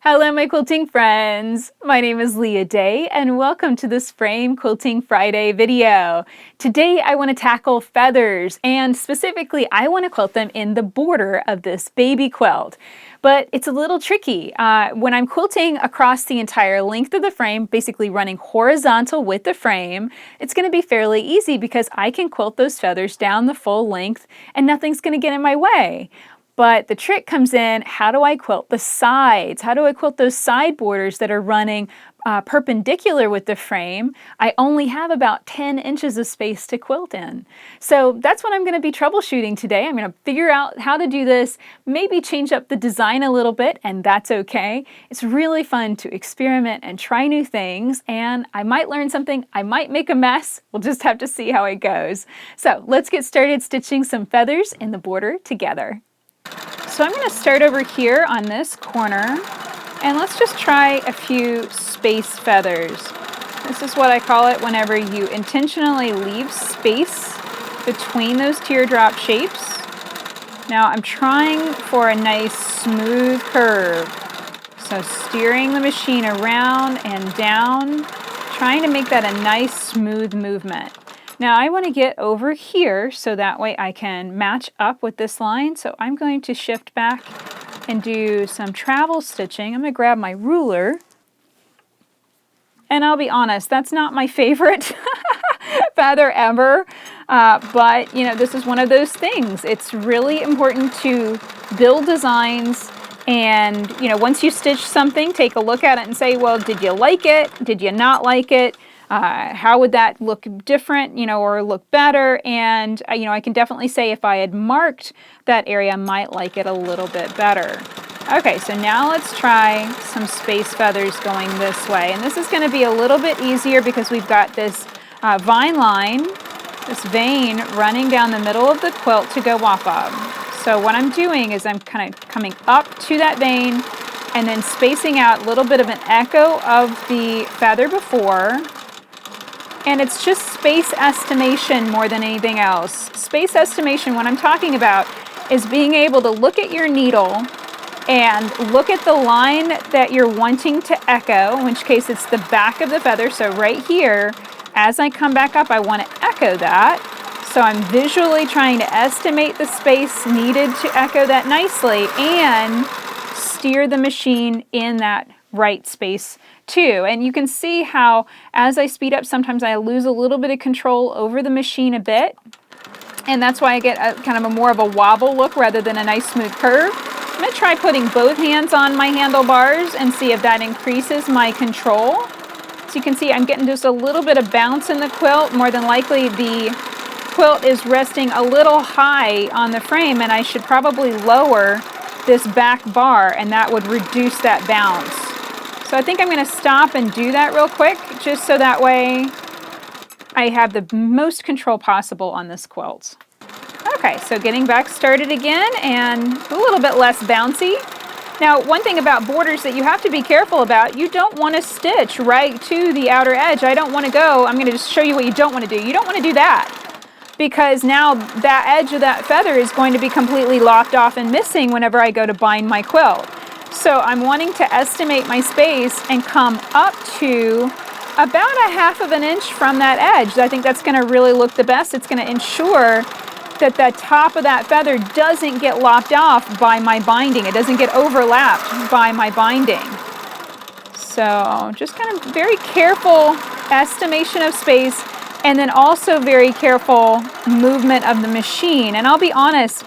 Hello, my quilting friends. My name is Leah Day, and welcome to this Frame Quilting Friday video. Today, I want to tackle feathers, and specifically, I want to quilt them in the border of this baby quilt. But it's a little tricky. When I'm quilting across the entire length of the frame, basically running horizontal with the frame, it's going to be fairly easy because I can quilt those feathers down the full length and nothing's going to get in my way. But the trick comes in, how do I quilt the sides? How do I quilt those side borders that are running perpendicular with the frame? I only have about 10 inches of space to quilt in. So that's what I'm going to be troubleshooting today. I'm going to figure out how to do this, maybe change up the design a little bit, and that's okay. It's really fun to experiment and try new things, and I might learn something, I might make a mess. We'll just have to see how it goes. So let's get started stitching some feathers in the border together. So I'm going to start over here on this corner, and let's just try a few space feathers. This is what I call it whenever you intentionally leave space between those teardrop shapes. Now I'm trying for a nice smooth curve. So steering the machine around and down, trying to make that a nice smooth movement. Now I want to get over here so that way I can match up with this line. So I'm going to shift back and do some travel stitching. I'm going to grab my ruler. And I'll be honest, that's not my favorite feather ever. But you know, this is one of those things. It's really important to build designs. And you know, once you stitch something, take a look at it and say, well, did you like it? Did you not like it? How would that look different, you know, or look better? And, you know, I can definitely say if I had marked that area, I might like it a little bit better. Okay, so now let's try some space feathers going this way. And this is going to be a little bit easier because we've got this vine line, this vein running down the middle of the quilt to go off of. So what I'm doing is I'm kind of coming up to that vein and then spacing out a little bit of an echo of the feather before. And it's just space estimation more than anything else. Space estimation, what I'm talking about, is being able to look at your needle and look at the line that you're wanting to echo, in which case it's the back of the feather. So right here, as I come back up, I want to echo that. So I'm visually trying to estimate the space needed to echo that nicely and steer the machine in that right space too. And you can see how as I speed up, sometimes I lose a little bit of control over the machine a bit. And that's why I get a kind of a more of a wobble look rather than a nice smooth curve. I'm going to try putting both hands on my handlebars and see if that increases my control. So you can see I'm getting just a little bit of bounce in the quilt. More than likely the quilt is resting a little high on the frame, and I should probably lower this back bar, and that would reduce that bounce. So I think I'm going to stop and do that real quick, just so that way I have the most control possible on this quilt. Okay, so getting back started again and a little bit less bouncy. Now, one thing about borders that you have to be careful about, you don't want to stitch right to the outer edge. I don't want to go, I'm going to just show you what you don't want to do. You don't want to do that, because now that edge of that feather is going to be completely lopped off and missing whenever I go to bind my quilt. So I'm wanting to estimate my space and come up to about a half of an inch from that edge. I think that's going to really look the best. It's going to ensure that the top of that feather doesn't get lopped off by my binding. It doesn't get overlapped by my binding. So just kind of very careful estimation of space, and then also very careful movement of the machine. And I'll be honest,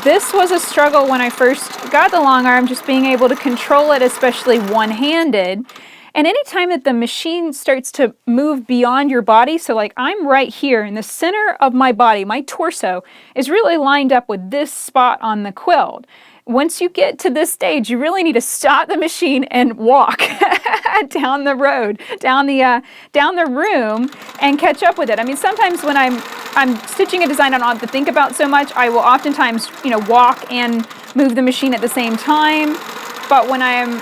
this was a struggle when I first got the long arm, just being able to control it, especially one-handed. And anytime that the machine starts to move beyond your body, so like I'm right here in the center of my body, my torso is really lined up with this spot on the quilt. Once you get to this stage, you really need to stop the machine and walk down the road, down the room, and catch up with it. I mean, sometimes when I'm stitching a design I don't have to think about so much, I will oftentimes, you know, walk and move the machine at the same time. But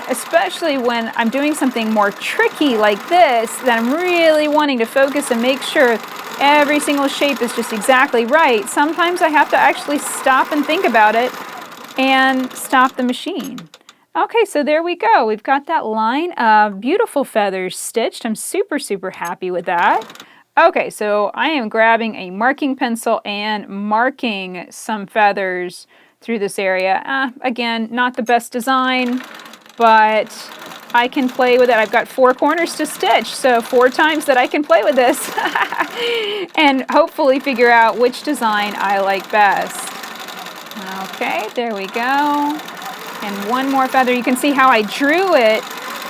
especially when I'm doing something more tricky like this, that I'm really wanting to focus and make sure every single shape is just exactly right, sometimes I have to actually stop and think about it and stop the machine. Okay, so there we go. We've got that line of beautiful feathers stitched. I'm super, super happy with that. Okay, so I am grabbing a marking pencil and marking some feathers through this area. Again, not the best design, but I can play with it. I've got 4 corners to stitch, so 4 times that I can play with this and hopefully figure out which design I like best. Okay, there we go. And one more feather. You can see how I drew it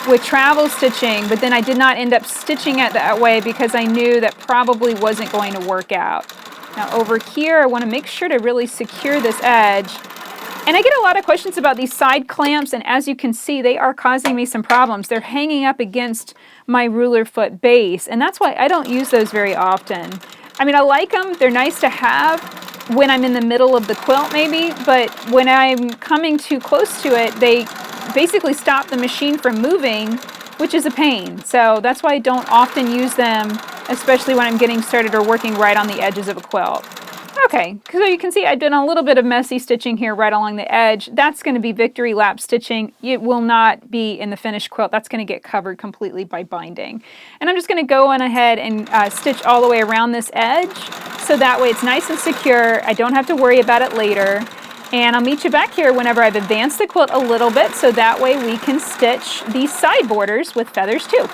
with travel stitching, but then I did not end up stitching it that way because I knew that probably wasn't going to work out. Now over here, I want to make sure to really secure this edge. And I get a lot of questions about these side clamps, and as you can see, they are causing me some problems. They're hanging up against my ruler foot base, and that's why I don't use those very often. I mean, I like them. They're nice to have when I'm in the middle of the quilt maybe, but when I'm coming too close to it, they basically stop the machine from moving, which is a pain. So that's why I don't often use them, especially when I'm getting started or working right on the edges of a quilt. Okay, so you can see I've done a little bit of messy stitching here right along the edge. That's going to be victory lap stitching. It will not be in the finished quilt. That's going to get covered completely by binding. And I'm just going to go on ahead and stitch all the way around this edge, so that way it's nice and secure. I don't have to worry about it later. And I'll meet you back here whenever I've advanced the quilt a little bit, so that way we can stitch these side borders with feathers too.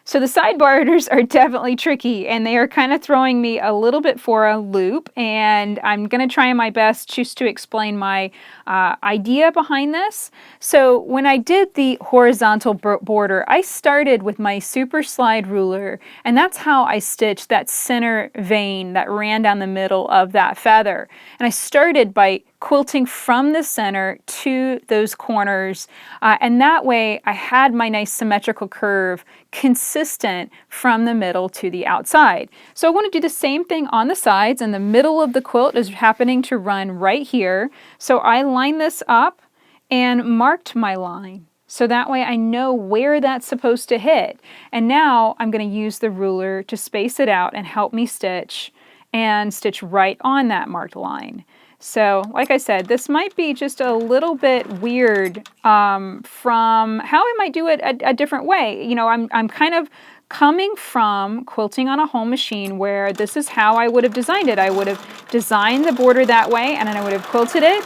So the side borders are definitely tricky, and they are kind of throwing me a little bit for a loop, and I'm going to try my best just to explain my idea behind this. So when I did the horizontal border, I started with my super slide ruler, and that's how I stitched that center vein that ran down the middle of that feather. And I started by quilting from the center to those corners, and that way I had my nice symmetrical curve consistent from the middle to the outside. So I want to do the same thing on the sides, and the middle of the quilt is happening to run right here. So I lined this up and marked my line, so that way I know where that's supposed to hit. And now I'm going to use the ruler to space it out and help me stitch and stitch right on that marked line. So, like I said, this might be just a little bit weird from how I might do it a different way. You know, I'm kind of coming from quilting on a home machine where this is how I would have designed it. I would have designed the border that way, and then I would have quilted it,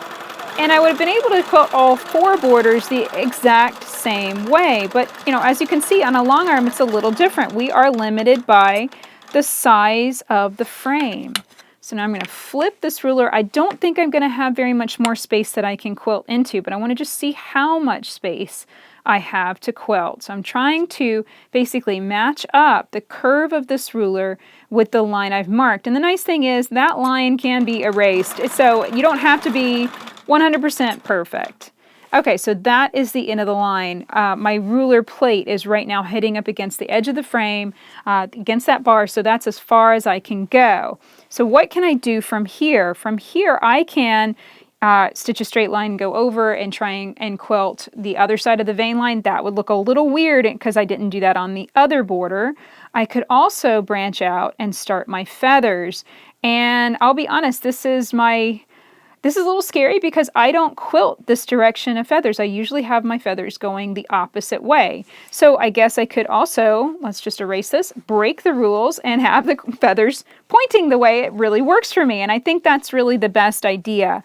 and I would have been able to quilt all 4 borders the exact same way. But, you know, as you can see on a long arm, it's a little different. We are limited by the size of the frame. So now I'm going to flip this ruler. I don't think I'm going to have very much more space that I can quilt into, but I want to just see how much space I have to quilt. So I'm trying to basically match up the curve of this ruler with the line I've marked. And the nice thing is that line can be erased, so you don't have to be 100% perfect. Okay, so that is the end of the line. My ruler plate is right now hitting up against the edge of the frame, against that bar, so that's as far as I can go. So what can I do from here? From here, I can stitch a straight line, go over, and try and quilt the other side of the vein line. That would look a little weird because I didn't do that on the other border. I could also branch out and start my feathers. And I'll be honest, this is a little scary because I don't quilt this direction of feathers. I usually have my feathers going the opposite way. So I guess I could also, let's just erase this, break the rules and have the feathers pointing the way it really works for me. And I think that's really the best idea.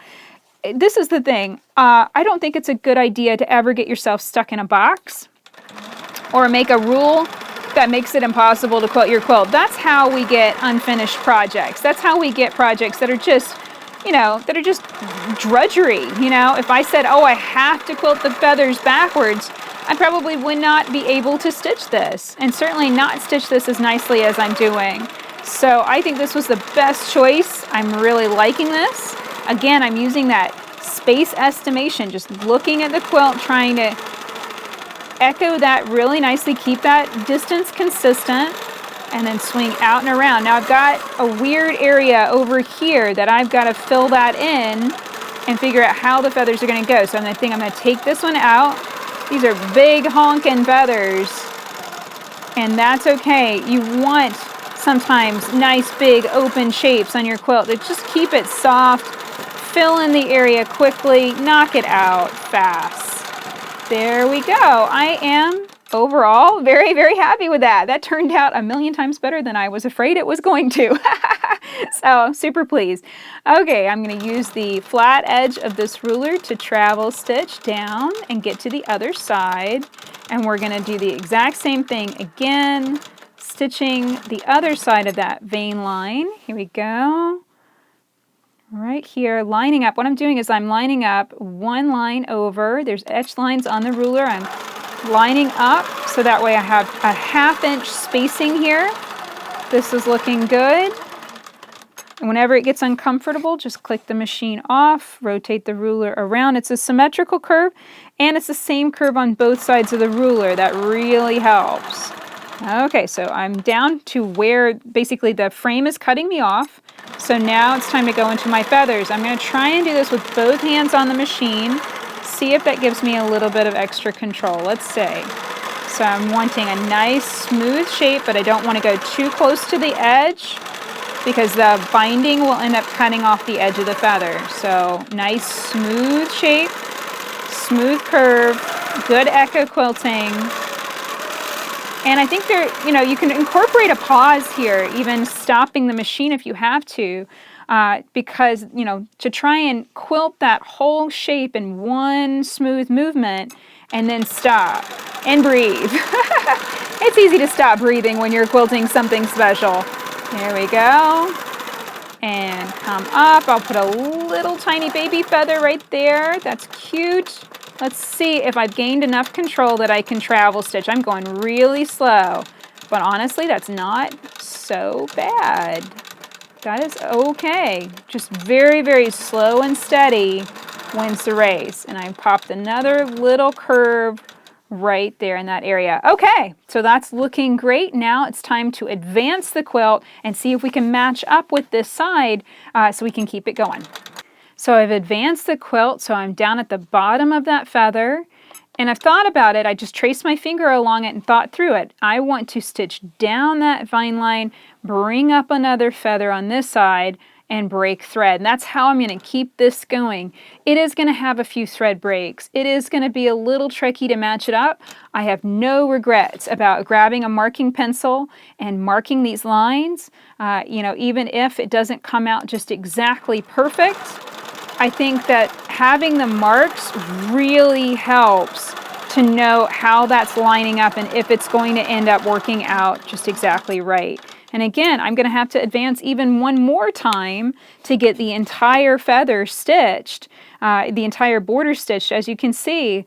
This is the thing. I don't think it's a good idea to ever get yourself stuck in a box or make a rule that makes it impossible to quilt your quilt. That's how we get unfinished projects. That's how we get projects that are just drudgery. You know, if I said, oh, I have to quilt the feathers backwards, I probably would not be able to stitch this, and certainly not stitch this as nicely as I'm doing. So I think this was the best choice. I'm really liking this. Again, I'm using that space estimation, just looking at the quilt, trying to echo that really nicely, keep that distance consistent, and then swing out and around. Now I've got a weird area over here that I've got to fill that in and figure out how the feathers are going to go. So I'm going to take this one out. These are big honking feathers, and that's okay. You want sometimes nice big open shapes on your quilt to just keep it soft, fill in the area quickly, knock it out fast. There we go. I am overall very, very happy with that. That turned out a million times better than I was afraid it was going to. So super pleased. Okay, I'm going to use the flat edge of this ruler to travel stitch down and get to the other side. And we're going to do the exact same thing again, stitching the other side of that vein line. Here we go. Right here, lining up. What I'm doing is I'm lining up one line over. There's etched lines on the ruler. I'm lining up so that way I have a 1/2 inch spacing here. This is looking good. And whenever it gets uncomfortable, just click the machine off, rotate the ruler around. It's a symmetrical curve, and it's the same curve on both sides of the ruler. That really helps. Okay, so I'm down to where basically the frame is cutting me off. So now it's time to go into my feathers. I'm going to try and do this with both hands on the machine. See if that gives me a little bit of extra control. Let's see. So I'm wanting a nice smooth shape, but I don't want to go too close to the edge because the binding will end up cutting off the edge of the feather. So nice smooth shape, smooth curve, good echo quilting. And I think you can incorporate a pause here, even stopping the machine if you have to, because, to try and quilt that whole shape in one smooth movement and then stop and breathe. It's easy to stop breathing when you're quilting something special. There we go. And come up. I'll put a little tiny baby feather right there. That's cute. Let's see if I've gained enough control that I can travel stitch. I'm going really slow, but honestly, that's not so bad. That is okay. Just very, very slow and steady wins the race. And I popped another little curve right there in that area. Okay, so that's looking great. Now it's time to advance the quilt and see if we can match up with this side so we can keep it going. So I've advanced the quilt, so I'm down at the bottom of that feather, and I've thought about it. I just traced my finger along it and thought through it. I want to stitch down that vine line, bring up another feather on this side, and break thread. And that's how I'm going to keep this going. It is going to have a few thread breaks. It is going to be a little tricky to match it up. I have no regrets about grabbing a marking pencil and marking these lines. Even if it doesn't come out just exactly perfect, I think that having the marks really helps to know how that's lining up and if it's going to end up working out just exactly right. And again, I'm going to have to advance even one more time to get the entire feather stitched, the entire border stitched. As you can see,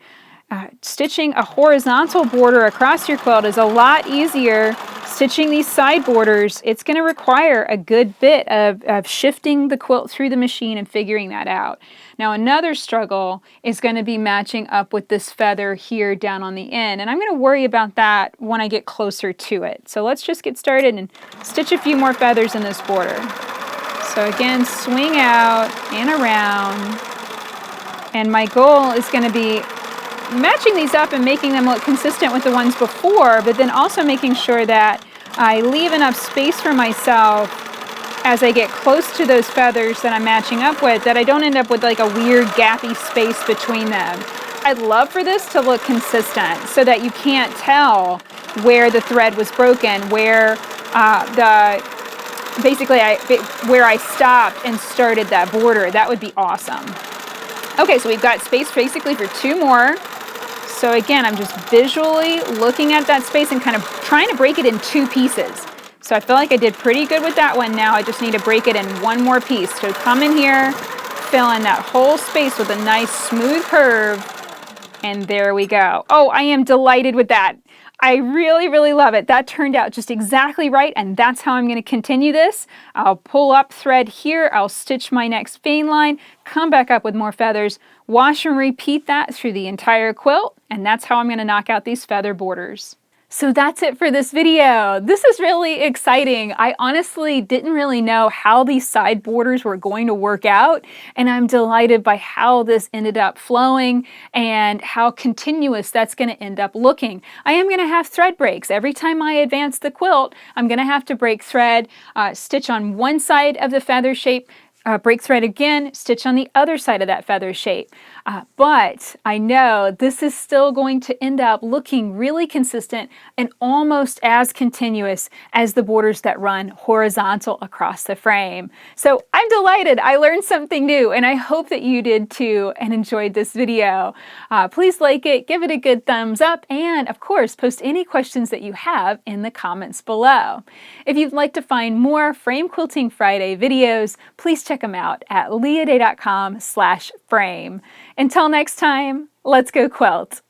stitching a horizontal border across your quilt is a lot easier. Stitching these side borders, it's going to require a good bit of shifting the quilt through the machine and figuring that out. Now another struggle is going to be matching up with this feather here down on the end, and I'm going to worry about that when I get closer to it. So let's just get started and stitch a few more feathers in this border. So again, swing out and around, and my goal is going to be matching these up and making them look consistent with the ones before, but then also making sure that I leave enough space for myself as I get close to those feathers that I'm matching up with, that I don't end up with like a weird gappy space between them. I'd love for this to look consistent so that you can't tell where the thread was broken, where where I stopped and started that border. That would be awesome. Okay, so we've got space basically for two more. So again, I'm just visually looking at that space and kind of trying to break it in two pieces. So I feel like I did pretty good with that one. Now I just need to break it in one more piece. So come in here, fill in that whole space with a nice smooth curve, and there we go. Oh, I am delighted with that. I really, really love it. That turned out just exactly right, and that's how I'm going to continue this. I'll pull up thread here, I'll stitch my next vein line, come back up with more feathers, wash and repeat that through the entire quilt, and that's how I'm going to knock out these feather borders. So that's it for this video. This is really exciting. I honestly didn't really know how these side borders were going to work out, and I'm delighted by how this ended up flowing and how continuous that's going to end up looking. I am going to have thread breaks. Every time I advance the quilt, I'm going to have to break thread, stitch on one side of the feather shape, break thread again, stitch on the other side of that feather shape. But I know this is still going to end up looking really consistent and almost as continuous as the borders that run horizontal across the frame. So I'm delighted I learned something new, and I hope that you did too and enjoyed this video. Please like it, give it a good thumbs up, and of course post any questions that you have in the comments below. If you'd like to find more Frame Quilting Friday videos, please check them out at leahday.com/frame. Until next time, let's go quilt.